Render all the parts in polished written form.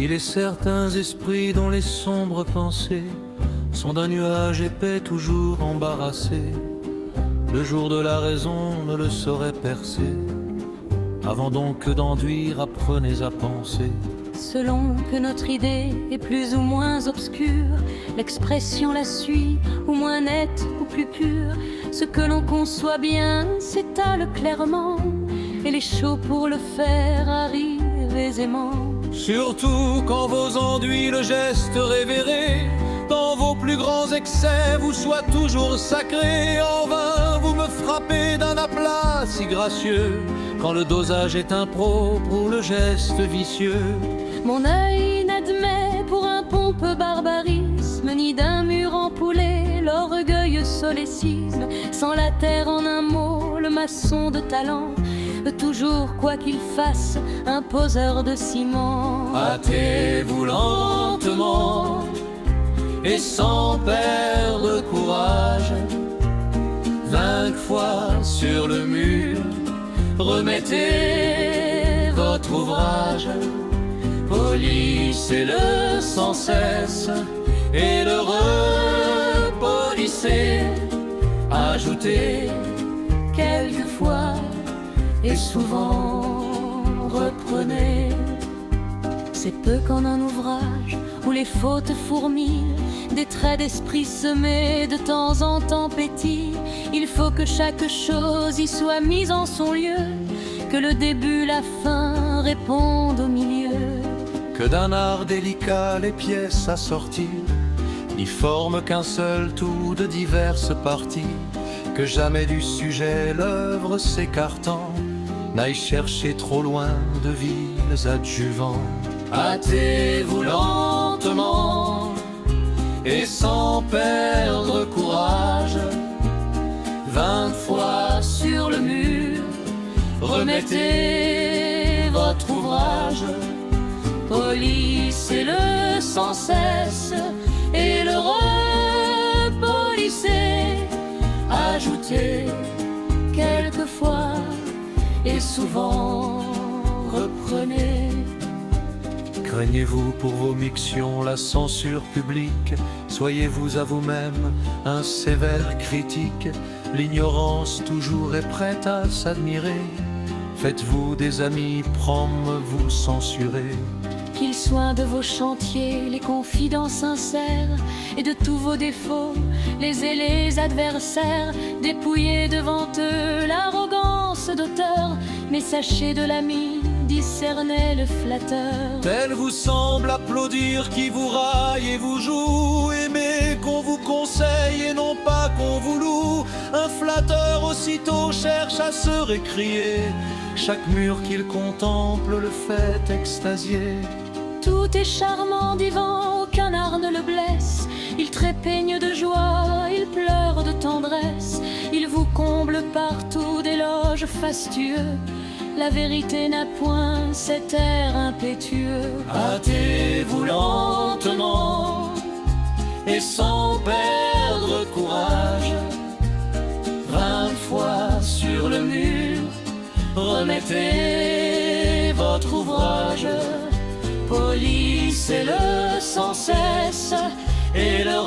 Il est certains esprits dont les sombres pensées sont d'un nuage épais toujours embarrassé. Le jour de la raison ne le saurait percer. Avant donc d'enduire, apprenez à penser. Selon que notre idée est plus ou moins obscure, l'expression la suit, ou moins nette ou plus pure. Ce que l'on conçoit bien s'étale clairement, et les chauds pour le faire arrivent aisément. Surtout quand vos enduits le geste révéré, dans vos plus grands excès vous soient toujours sacrés. En vain vous me frappez d'un aplat si gracieux, quand le dosage est impropre ou le geste vicieux. Mon œil n'admet pour un pompeux barbarisme, ni d'un mur empoulé l'orgueil solécisme. Sans la terre en un mot, le maçon de talent, toujours quoi qu'il fasse, un poseur de ciment. Hâtez-vous lentement et sans perdre courage. 20 fois sur le mur, remettez votre ouvrage. Polissez-le sans cesse et le repolissez. Ajoutez quelquefois et souvent reprenez. C'est peu qu'en un ouvrage où les fautes fourmillent, des traits d'esprit semés de temps en temps pétillent. Il faut que chaque chose y soit mise en son lieu, que le début, la fin répondent au milieu. Que d'un art délicat les pièces assorties n'y forment qu'un seul tout de diverses parties. Que jamais du sujet l'œuvre s'écartant n'aille chercher trop loin de vils adjuvants. Hâtez-vous lentement et sans perdre courage. 20 fois sur le mur, remettez votre ouvrage. Polissez-le sans cesse et le repolissez. Ajoutez quelquefois et souvent reprenez. Craignez-vous pour vos mictions la censure publique? Soyez-vous à vous-même un sévère critique. L'ignorance toujours est prête à s'admirer. Faites-vous des amis, promes vous censurer. Qu'ils soient de vos chantiers les confidents sincères, et de tous vos défauts les zélés adversaires. Dépouillez devant eux l'arrogance d'auteur, mais sachez de l'ami discerner le flatteur. Tel vous semble applaudir qui vous raille et vous joue. Aimez qu'on vous conseille et non pas qu'on vous loue. Un flatteur aussitôt cherche à se récrier. Chaque mur qu'il contemple le fait extasier. Tout est charmant, divin, aucun art ne le blesse. Il trépigne de joie, il pleure de tendresse. Il vous comble partout d'éloges fastueux. La vérité n'a point cet air impétueux. Hâtez-vous lentement et sans perdre courage. 20 fois sur le mur, remettez votre ouvrage. Polissez-le sans cesse et le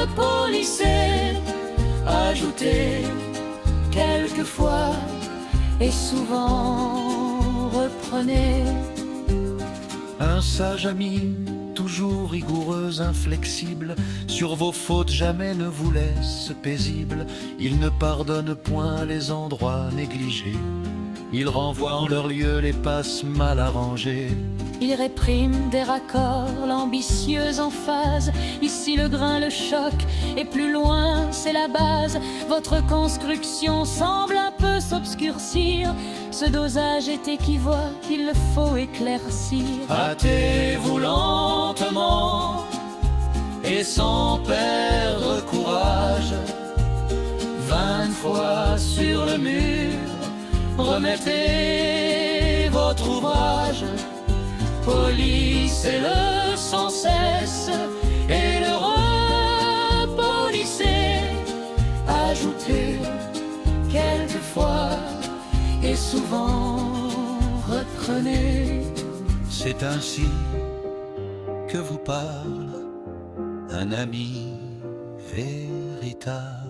repolissez. Ajoutez quelquefois et souvent reprenez. Un sage ami, toujours rigoureux, inflexible, sur vos fautes jamais ne vous laisse paisible. Il ne pardonne point les endroits négligés. Il renvoie en leur lieu les passes mal arrangées. Il réprime des raccords, l'ambitieuse emphase. Ici le grain le choc, et plus loin c'est la base. Votre construction semble un peu s'obscurcir. Ce dosage est équivoque, il le faut éclaircir. Hâtez-vous lentement et sans perdre courage. 20 fois sur le mur, remettez votre ouvrage. Polissez-le sans cesse et le repolissez. Ajoutez quelquefois et souvent reprenez. C'est ainsi que vous parle un ami véritable.